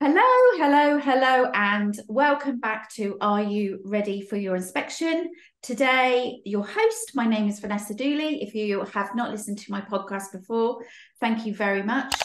Hello, and welcome back to Are You Ready for Your Inspection? Today, your host, my name is Vanessa Dooley. If you have not listened to my podcast before, thank you very much.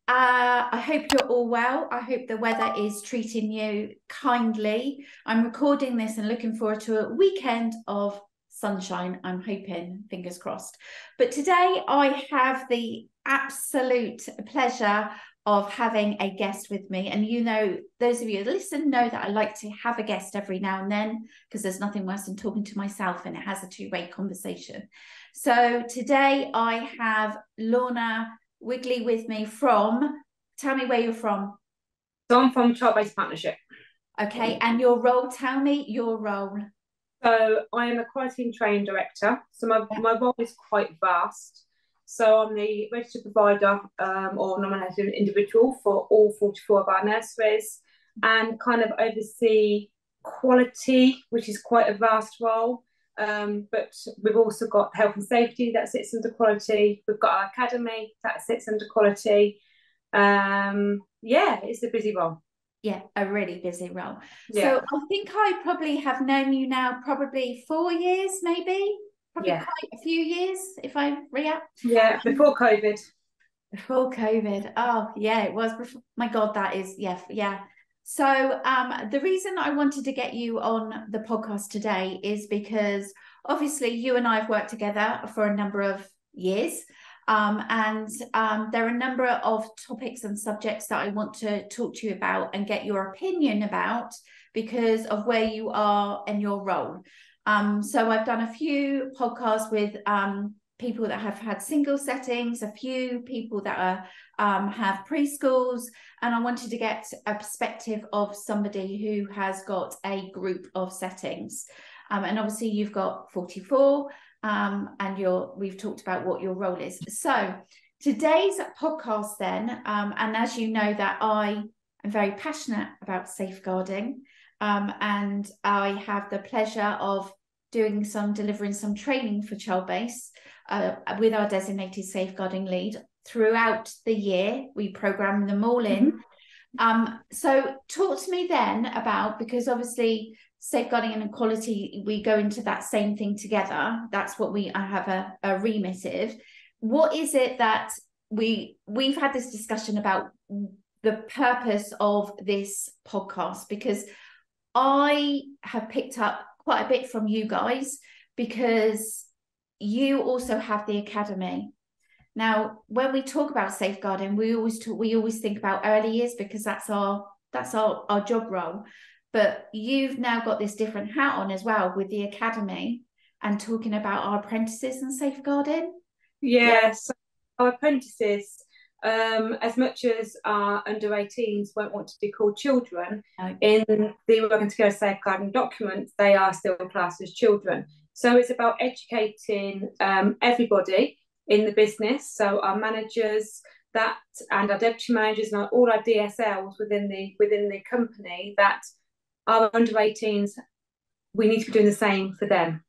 I hope you're all well. I hope the weather is treating you kindly. I'm recording this and looking forward to a weekend of sunshine, I'm hoping, fingers crossed. But today I have the absolute pleasure of having a guest with me. And you know, those of you that listen know that I like to have a guest every now and then, because there's nothing worse than talking to myself, and it has a two-way conversation. So today I have Lorna Wigley with me tell me where you're from. So I'm from Childbase Partnership. Okay, and your role, tell me your role. So I am a quality and training director. So my role is quite vast. So I'm the registered provider or nominated individual for all 44 of our nurseries, and kind of oversee quality, which is quite a vast role. But we've also got health and safety that sits under quality. We've got our academy that sits under quality. It's a busy role. Yeah, a really busy role. Yeah. So I think I probably have known you now probably 4 years, maybe. Probably quite a few years, if I re-up. Yeah, before COVID. Before COVID. Oh, yeah, it was before. My God, that is, yeah. So the reason I wanted to get you on the podcast today is because obviously you and I have worked together for a number of years. And there are a number of topics and subjects that I want to talk to you about and get your opinion about because of where you are in your role. So I've done a few podcasts with people that have had single settings, a few people that have preschools, and I wanted to get a perspective of somebody who has got a group of settings. And obviously you've got 44, and we've talked about what your role is. So today's podcast then, and as you know that I am very passionate about safeguarding, and I have the pleasure of delivering some training for Childbase with our designated safeguarding lead throughout the year. We program them all in. So talk to me then about, because obviously safeguarding and equality, we go into that same thing together. That's what I have a remit of. What is it that we've had this discussion about the purpose of this podcast? Because I have picked up quite a bit from you guys, because you also have the academy. Now, when we talk about safeguarding, we always think about early years, because that's our job role. But you've now got this different hat on as well with the academy and talking about our apprentices and safeguarding. Yes, our apprentices, as much as our under 18s won't want to be called children, in the Working Together Safeguarding document, they are still classed as children. So it's about educating everybody in the business. So our managers and our deputy managers and all our DSLs within the company, that our under 18s, we need to be doing the same for them.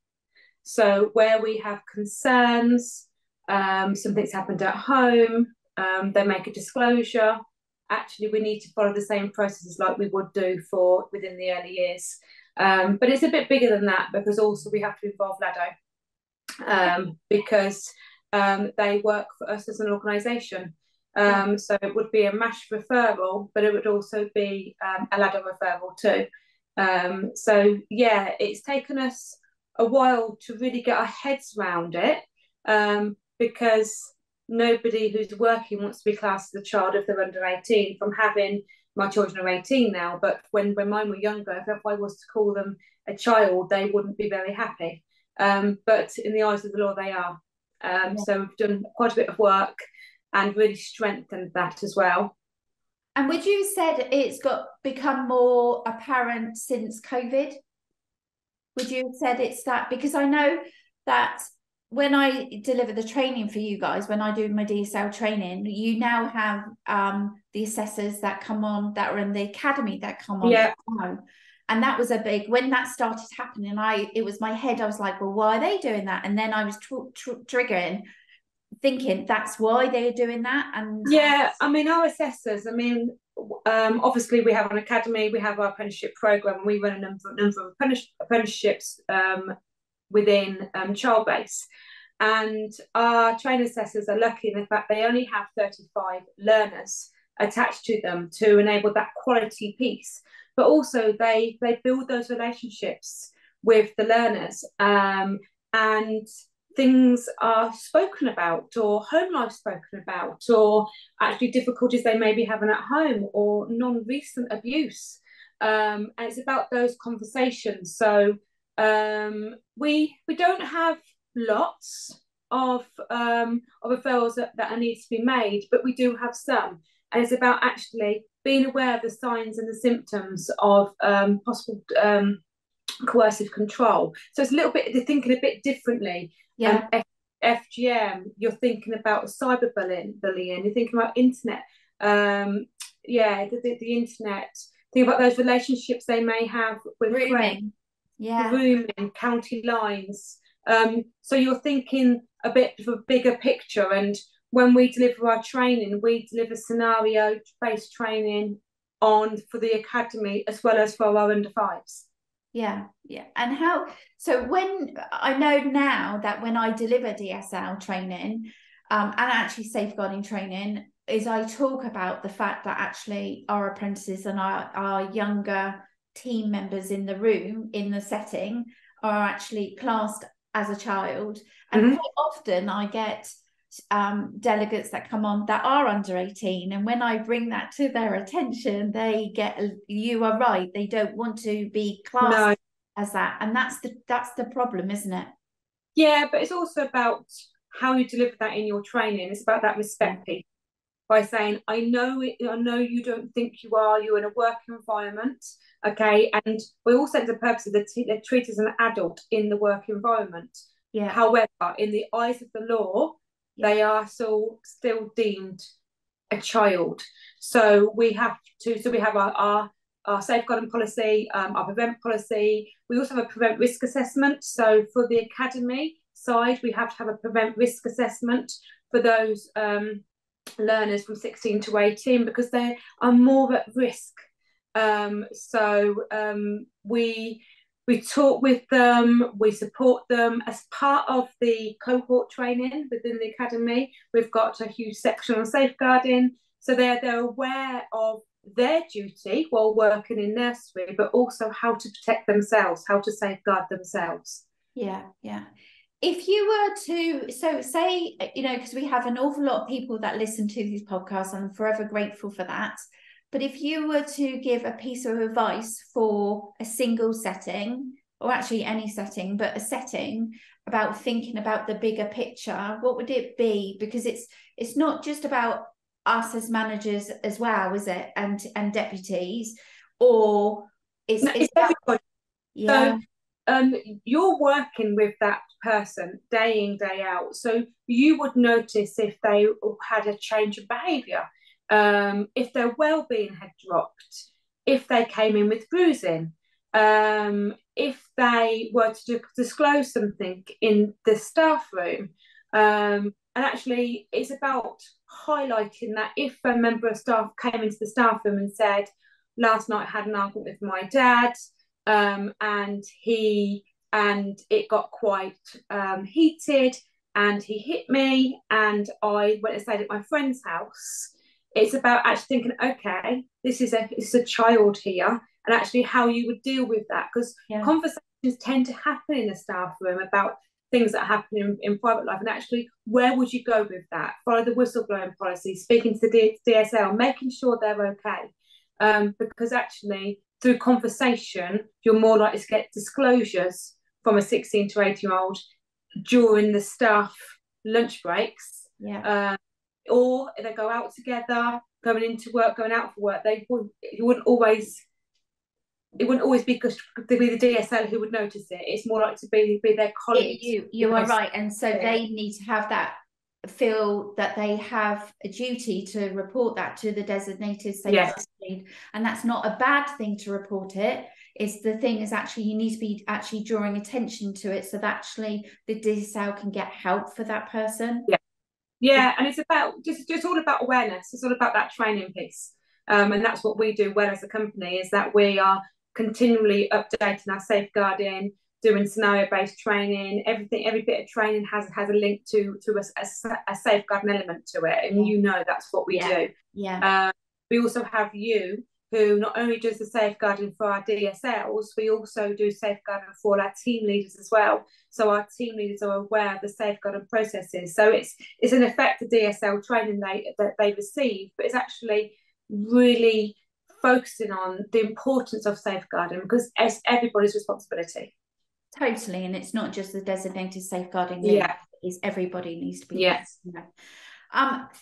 So where we have concerns, something's happened at home, they make a disclosure, actually we need to follow the same processes like we would do within the early years. But it's a bit bigger than that, because also we have to involve LADO, because they work for us as an organisation. So it would be a MASH referral, but it would also be a LADO referral too. It's taken us a while to really get our heads around it, because nobody who's working wants to be classed as a child if they're under 18. From having my children are 18 now, but when mine were younger, if I was to call them a child, they wouldn't be very happy. But in the eyes of the law, they are. So we've done quite a bit of work and really strengthened that as well. And would you said it's become more apparent since COVID? Would you have said it's that? Because I know that when I deliver the training for you guys, when I do my DSL training, you now have the assessors that come on, that are in the academy that come on. Yeah. And that was when that started happening, it was my head, I was like, well, why are they doing that? And then I was triggering, thinking that's why they're doing that. And yeah, I mean, our assessors, obviously we have an academy, we have our apprenticeship program, and we run a number of apprenticeships within Childbase. And our training assessors are lucky in the fact they only have 35 learners attached to them to enable that quality piece. But also they build those relationships with the learners, and things are spoken about, or home life spoken about, or actually difficulties they may be having at home, or non-recent abuse. And it's about those conversations. So we don't have lots of referrals that need to be made, but we do have some. And it's about actually being aware of the signs and the symptoms of possible coercive control. So it's a little bit, they're thinking a bit differently. Yeah. FGM, you're thinking about cyberbullying, you're thinking about internet, the internet. Think about those relationships they may have with grooming, grooming, county lines. So you're thinking a bit of a bigger picture. And when we deliver our training, we deliver scenario-based training for the academy as well as for our under fives. Yeah. And so when I know now that when I deliver DSL training and actually safeguarding training, is I talk about the fact that actually our apprentices and our younger team members in the room, in the setting, are actually classed as a child. And quite often I get delegates that come on that are under 18, and when I bring that to their attention, you are right, they don't want to be classed as that, and that's the problem, isn't it? Yeah, but it's also about how you deliver that in your training. It's about that respect piece, by saying, I know you don't think you're in a work environment, okay, and we all set the purpose of they're treated as an adult in the work environment. However, in the eyes of the law, they are still deemed a child. So we have our safeguarding policy, our prevent policy. We also have a prevent risk assessment. So for the academy side, we have to have a prevent risk assessment for those learners from 16 to 18, because they are more at risk. We talk with them, we support them as part of the cohort training within the academy. We've got a huge section on safeguarding, so they're aware of their duty while working in nursery, but also how to protect themselves, how to safeguard themselves. Yeah. If you were to, so say, because we have an awful lot of people that listen to these podcasts, and I'm forever grateful for that. But if you were to give a piece of advice for a single setting, or actually any setting, but a setting about thinking about the bigger picture, what would it be? Because it's not just about us as managers as well, is it? And deputies, or it's everybody. Yeah. So you're working with that person day in, day out. So you would notice if they had a change of behaviour, if their well-being had dropped, if they came in with bruising, if they were to disclose something in the staff room. And actually, it's about highlighting that if a member of staff came into the staff room and said, last night I had an argument with my dad, and it got quite heated, and he hit me, and I went and stayed at my friend's house. It's about actually thinking, okay, this is a child here, and actually how you would deal with that, because conversations tend to happen in the staff room about things that happen in private life, and actually where would you go with that? Follow the whistleblowing policy, speaking to the DSL, making sure they're okay, because actually through conversation you're more likely to get disclosures from a 16 to 18-year-old during the staff lunch breaks. Or if they go out together, going into work, going out for work, it wouldn't always be the DSL who would notice it. It's more likely to be their colleagues. You are right, and so they need to have that, feel that they have a duty to report that to the designated safety lead, and that's not a bad thing to report it. It's the thing is actually you need to be actually drawing attention to it, so that actually the DSL can get help for that person. Yeah, and it's about just all about awareness. It's all about that training piece. And that's what we do well as a company, is that we are continually updating our safeguarding, doing scenario-based training. Every bit of training has a link to a safeguarding element to it, and that's what we do. We also have you, who not only does the safeguarding for our DSLs, we also do safeguarding for our team leaders as well. So our team leaders are aware of the safeguarding processes. So it's in effect the DSL training that they receive, but it's actually really focusing on the importance of safeguarding, because it's everybody's responsibility. Totally, and it's not just the designated safeguarding lead, it's everybody needs to be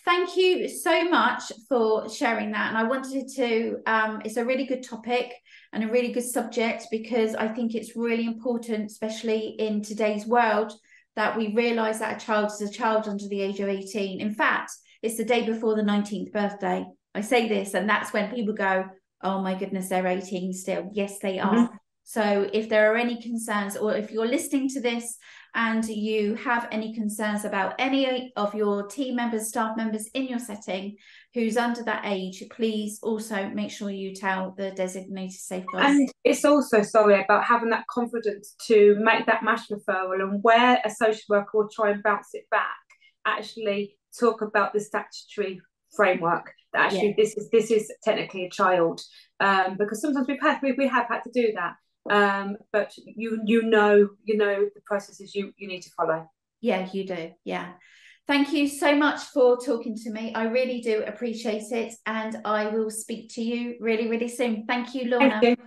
Thank you so much for sharing that. And I wanted to, it's a really good topic and a really good subject, because I think it's really important, especially in today's world, that we realise that a child is a child under the age of 18. In fact, it's the day before the 19th birthday. I say this, and that's when people go, oh my goodness, they're 18 still. Yes, they are. So if there are any concerns, or if you're listening to this and you have any concerns about any of your team members, staff members in your setting who's under that age, please also make sure you tell the designated safeguard. And it's also, about having that confidence to make that MASH referral, and where a social worker will try and bounce it back, actually talk about the statutory framework, that actually this is technically a child, because sometimes we have had to do that. But you know the processes you need to follow. Yeah, you do. Thank you so much for talking to me. I really do appreciate it, and I will speak to you really, really soon. Thank you, Lorna. Thank you.